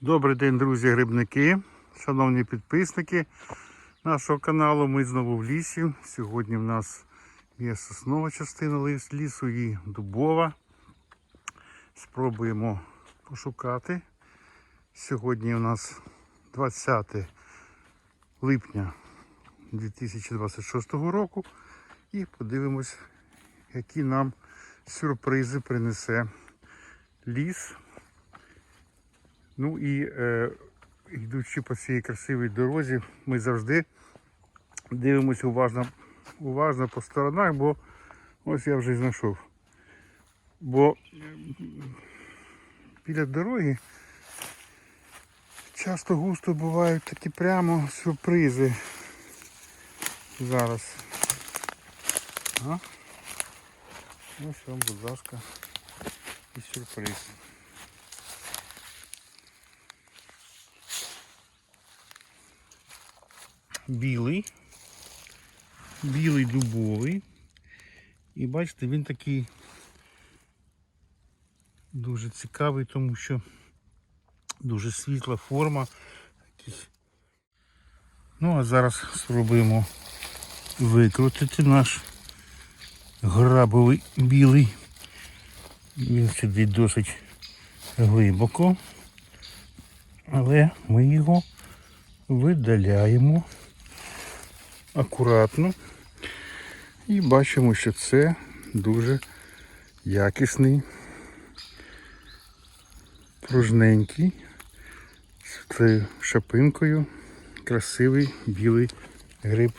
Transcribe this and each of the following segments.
Добрий день, друзі, грибники, шановні підписники нашого каналу. Ми знову в лісі. Сьогодні в нас є соснова частина лісу і дубова. Спробуємо пошукати. Сьогодні у нас 20 липня 2026 року. І подивимось, які нам сюрпризи принесе ліс. Ну і йдучи по цій красивій дорозі, ми завжди дивимося уважно по сторонах, бо ось я вже знайшов. Бо біля дороги часто густо бувають такі прямо сюрпризи. Зараз. Ось вам, будь ласка, і сюрприз. Білий дубовий. І бачите, він такий дуже цікавий, тому що дуже світла форма. Ну а зараз спробуємо викрутити наш грабовий білий. Він сидить досить глибоко, але ми його видаляємо акуратно і бачимо, що це дуже якісний, пружненький, з цією шапинкою, красивий білий гриб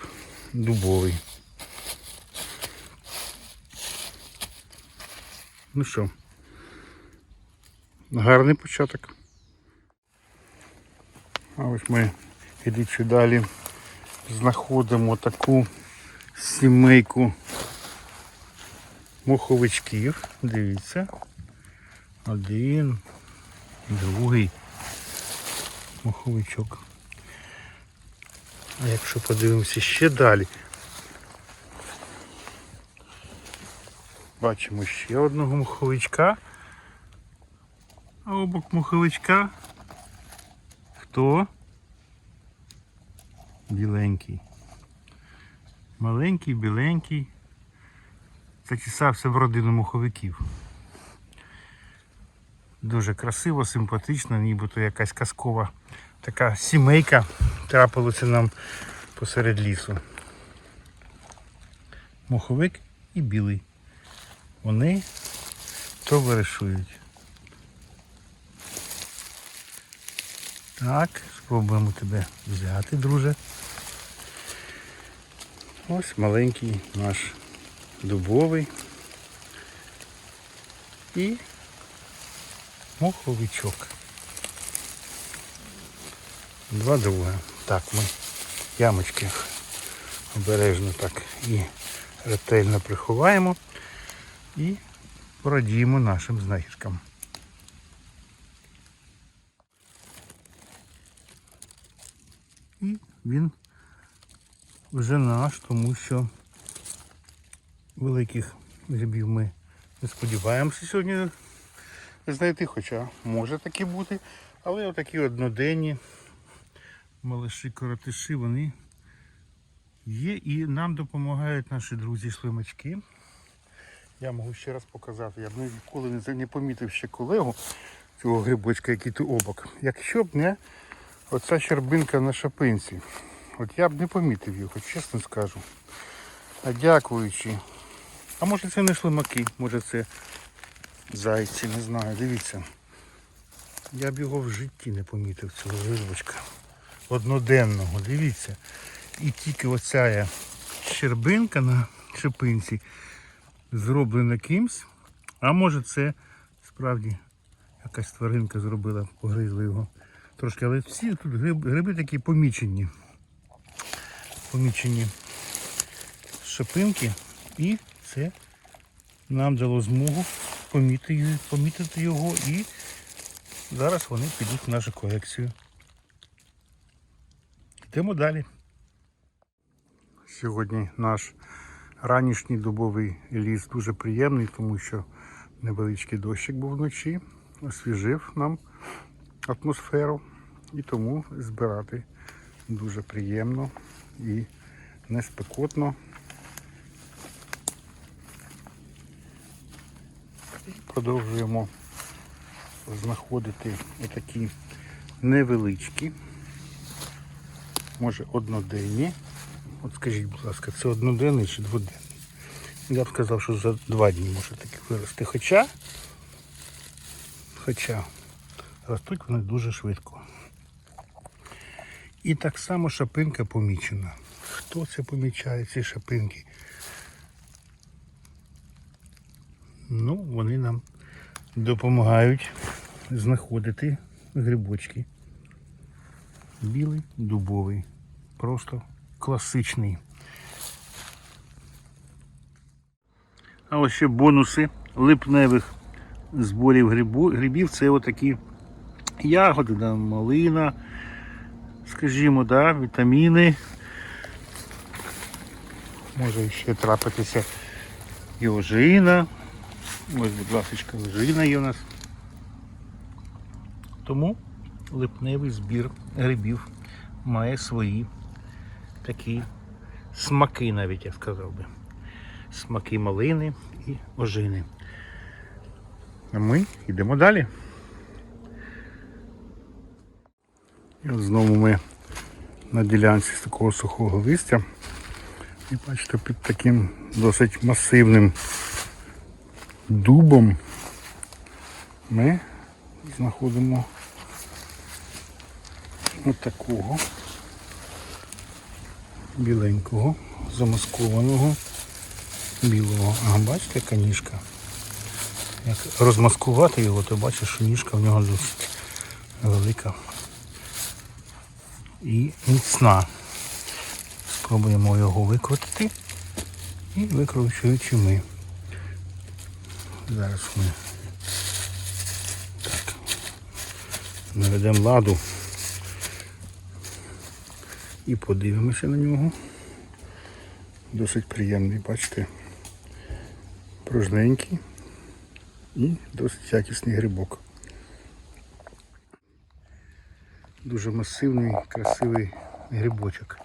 дубовий. Ну що, гарний початок. А ось ми, ідучи далі, знаходимо таку сімейку моховичків. Дивіться. Один, другий моховичок. А якщо подивимося ще далі, бачимо ще одного моховичка. А обок моховичка хто? Біленький. Маленький, біленький. Зачесався в родину моховиків. Дуже красиво, симпатично, нібито якась казкова така сімейка трапилася нам посеред лісу. Моховик і білий. Вони товаришують. Так, спробуємо тебе взяти, друже. Ось маленький наш дубовий і моховичок. Два друга. Так, ми ямочки обережно так і ретельно приховаємо і порадіємо нашим знахідкам. І він вже наш, тому що великих грибів ми не сподіваємося сьогодні знайти, хоча може такі бути, але отакі одноденні малиші-коротиші, вони є і нам допомагають наші друзі-шлимачки. Я можу ще раз показати, я б ніколи не помітив ще колегу цього грибочка, який тут обок. Якщо б не оця щербинка на шапинці, от я б не помітив його, чесно скажу. А дякуючи. А може це не шлимаки, може це зайці, не знаю, дивіться. Я б його в житті не помітив, цього грибочка. Одноденного, дивіться. І тільки оця щербинка на шипинці зроблена кимсь. А може це справді якась тваринка зробила, погризла його трошки. Але всі тут гриби такі помічені. Помічені шипинки. І це нам дало змогу помітити його. І зараз вони підуть в нашу колекцію. Йдемо далі. Сьогодні наш ранішній дубовий ліс дуже приємний, тому що невеличкий дощик був вночі, освіжив нам атмосферу, і тому збирати дуже приємно і не спекотно. Продовжуємо знаходити отакі невеличкі, може одноденні. От скажіть, будь ласка, це одноденний чи дводенний? Я б сказав, що за 2 дні може таки вирости. Хоча ростуть вони дуже швидко. І так само шапинка помічена. Хто це помічає, ці шапинки? Ну, вони нам допомагають знаходити грибочки. Білий, дубовий. Просто класичний. А ось ще бонуси липневих зборів грибів. Це отакі ягоди, да, малина, скажімо, да, вітаміни. Може ще трапитися і ожина. Ось, будь ласка, ожина є у нас. Тому липневий збір грибів має свої такі смаки, навіть я сказав би. Смаки малини і ожини. А ми йдемо далі. І от знову ми на ділянці з такого сухого листя. І бачите, під таким досить масивним дубом ми знаходимо от такого біленького, замаскованого білого. Ага, бачите, яка ніжка? Як розмаскувати його, то бачиш, що ніжка в нього досить велика і міцна. Спробуємо його викрутити і викручуючи ми. Зараз ми так наведемо ладу і подивимося на нього. Досить приємний, бачите, пружненький і досить якісний грибок. Дуже масивний, красивий грибочок.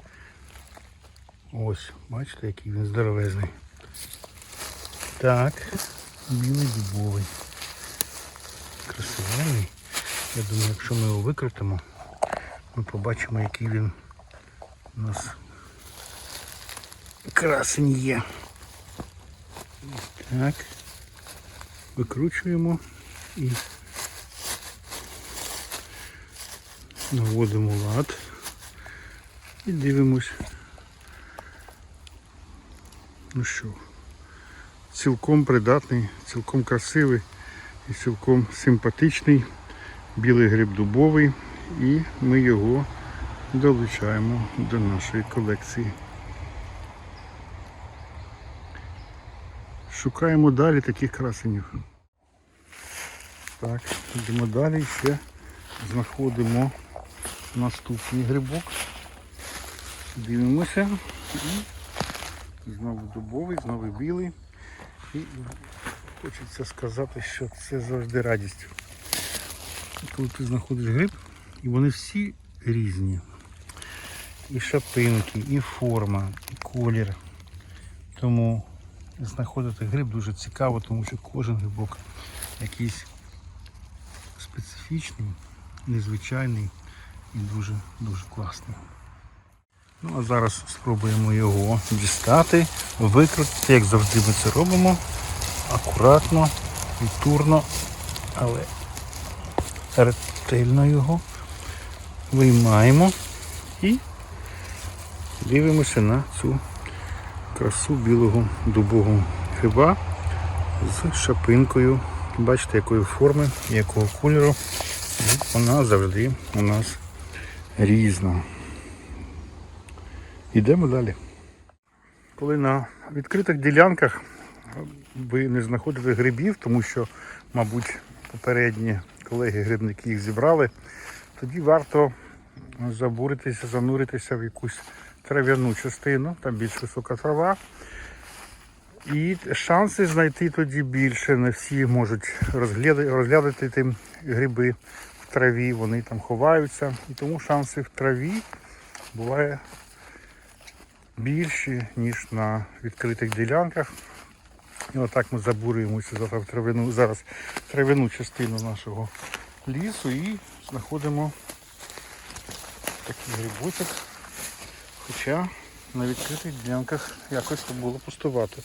Ось, бачите, який він здоровезний. Так, білий дубовий. Красивий. Я думаю, якщо ми його викрутимо, ми побачимо, який він у нас красень є. Так. Викручуємо і наводимо лад і дивимось. Ну що, цілком придатний, цілком красивий і цілком симпатичний білий гриб дубовий, і ми його долучаємо до нашої колекції. Шукаємо далі таких красенів. Так, йдемо далі, ще знаходимо наступний грибок. Дивимося. І знову дубовий, знову білий. І хочеться сказати, що це завжди радість. Коли ти знаходиш гриб, і вони всі різні. І шапинки, і форма, і колір. Тому знаходити гриб дуже цікаво, тому що кожен грибок якийсь специфічний, незвичайний і дуже класний. Ну а зараз спробуємо його дістати, викрутити, як завжди ми це робимо. Акуратно, культурно, але ретельно його виймаємо і дивимося на цю красу білого дубового гриба з шапинкою. Бачите, якої форми, якого кольору. І вона завжди у нас різна. Йдемо далі. Коли на відкритих ділянках ви не знаходите грибів, тому що, мабуть, попередні колеги-грибники їх зібрали, тоді варто забуритися, зануритися в якусь трав'яну частину, там більш висока трава. І шанси знайти тоді більше. Не всі можуть розглядати тим гриби в траві, вони там ховаються. І тому шанси в траві буває більші, ніж на відкритих ділянках. І отак ми забурюємося зараз в трав'яну частину нашого лісу і знаходимо такий грибочок. Хоча на відкритих ділянках якось це було пустувати.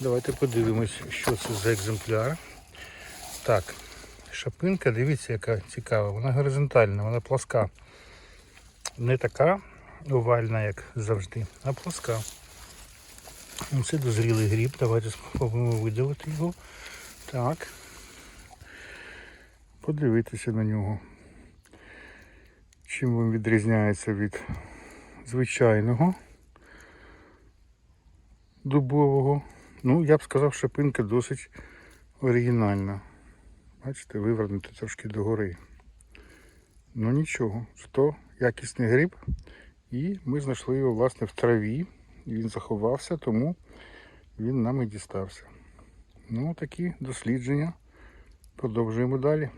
Давайте подивимось, що це за екземпляр. Так, шапинка, дивіться, яка цікава. Вона горизонтальна, вона пласка. Не така овальна, як завжди, а пласка. Це дозрілий гриб. Давайте спробуємо видавити його. Так. Подивитися на нього. Чим він відрізняється від звичайного дубового. Ну, я б сказав, шапинка досить оригінальна. Бачите, вивернути трошки догори. Ну нічого, зато якісний гриб. І ми знайшли його, власне, в траві. Він заховався, тому він нам і дістався. Ну, такі дослідження. Продовжуємо далі.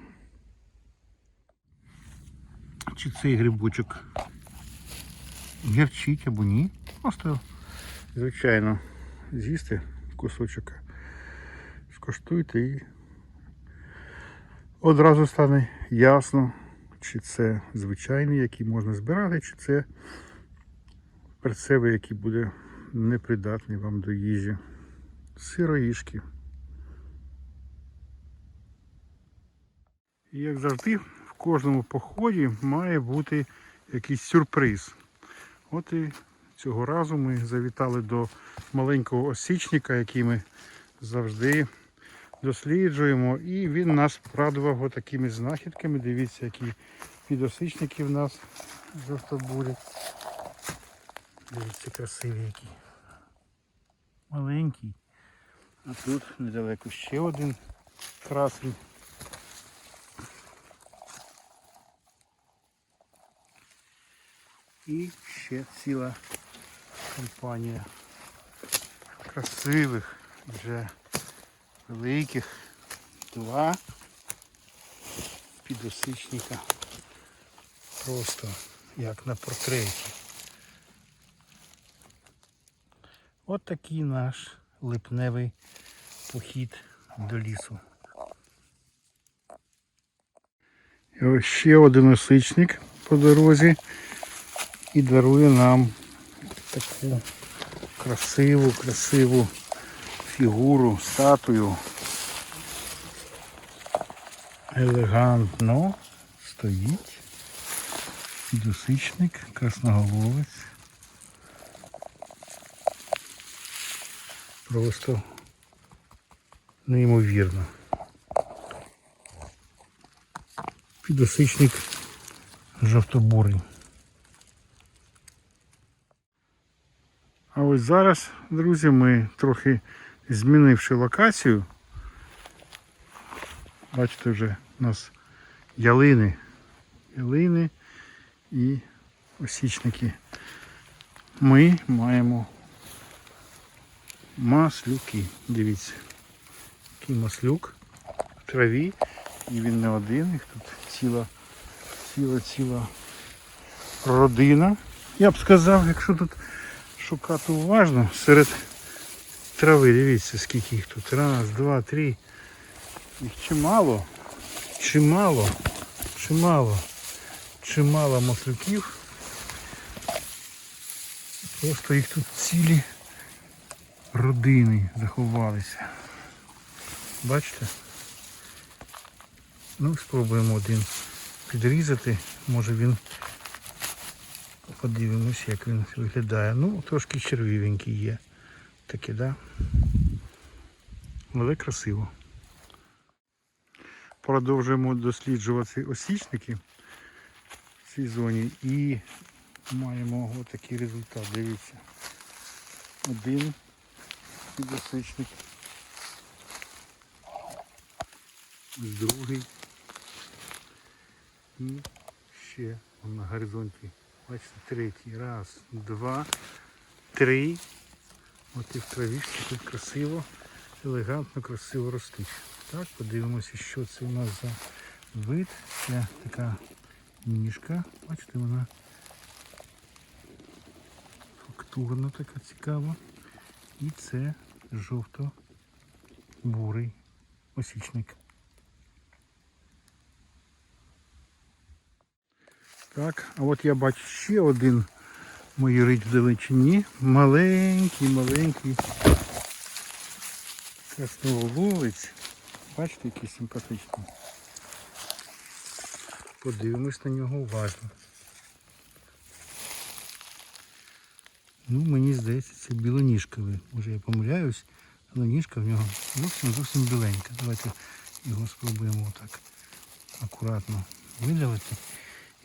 Чи цей грибочок гірчить або ні? Просто, звичайно, з'їсти кусочок, скоштуйте і одразу стане ясно, чи це звичайний, який можна збирати, чи це перцевий, який буде непридатний вам до їжі. Сироїшки. І як завжди, в кожному поході має бути якийсь сюрприз. От і цього разу ми завітали до маленького осічника, який ми завжди досліджуємо. І він нас радував такими знахідками. Дивіться, які підосичники в нас жовтобурі. Дивіться, красиві які. Маленький. А тут недалеко ще один красень. І ще ціла компанія красивих, вже великих, два підосичника. Просто як на портреті. От такий наш липневий похід до лісу. І ось ще один осичник по дорозі і дарує нам таку красиву фігуру, статую. Елегантно стоїть підосичник, красноголовець. Просто неймовірно. Підосичник жовтобурий. А ось зараз, друзі, ми трохи змінивши локацію. Бачите, вже у нас ялини і осічники. Ми маємо маслюки. Дивіться, який маслюк в траві. І він не один, їх тут ціла родина. Я б сказав, якщо тут шукати уважно, серед трави, дивіться, скільки їх тут. Раз, два, три. Їх чимало маслюків. Просто їх тут цілі родини заховалися. Бачите? Ну, спробуємо один підрізати. Може він... Подивимось, як він виглядає. Ну, трошки червивенький є. Таке, да? Але красиво. Продовжуємо досліджувати осічники в цій зоні і маємо ось такий результат. Дивіться. Один підосичник. Другий. І ще на горизонті. Бачите, третій. Раз, два, три. От і в травішці тут красиво, елегантно, красиво ростуть. Так, подивимося, що це у нас за вид. Це така ніжка. Бачите, вона фактурна така цікава. І це жовто-бурий осічник. Так, а от я бачу ще один майорить в далечині. Маленький красноголовець. Бачите, який симпатичний. Подивимось на нього уважно. Ну, мені здається, це білоніжковий. Може я помиляюсь, але ніжка в нього зовсім біленька. Давайте його спробуємо отак акуратно видавити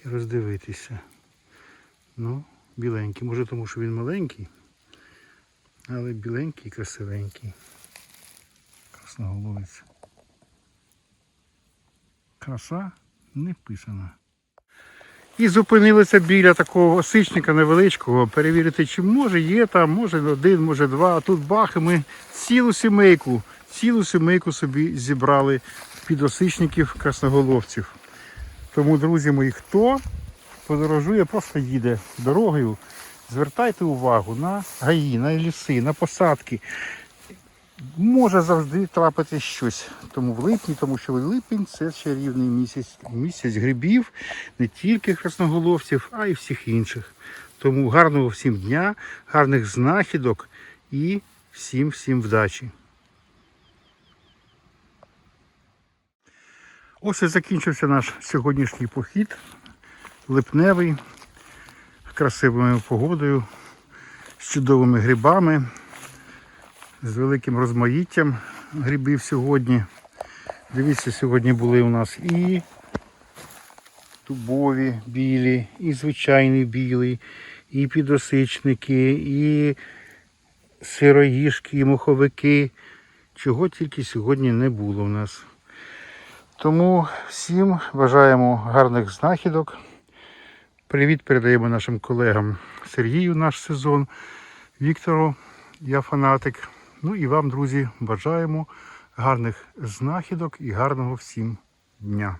і роздивитися. Ну, біленький. Може тому, що він маленький, але біленький і красивенький. Красноголовець. Краса не вписана. І зупинилися біля такого осичника невеличкого, перевірити, чи може є там, може один, може два. А тут бах, і ми цілу сімейку собі зібрали підосичників красноголовців. Тому, друзі мої, хто подорожує, просто їде дорогою, звертайте увагу на гаї, на ліси, на посадки. Може завжди трапити щось. Тому в липні, тому що липень – це чарівний місяць грибів, не тільки красноголовців, а й всіх інших. Тому гарного всім дня, гарних знахідок і всім вдачі. Ось і закінчився наш сьогоднішній похід. Липневий, з красивою погодою, з чудовими грибами, з великим розмаїттям грибів сьогодні. Дивіться, сьогодні були у нас і дубові білі, і звичайний білий, і підосичники, і сироїжки, і моховики. Чого тільки сьогодні не було в нас. Тому всім бажаємо гарних знахідок. Привіт передаємо нашим колегам Сергію наш сезон, Віктору, я фанатик. Ну і вам, друзі, бажаємо гарних знахідок і гарного всім дня.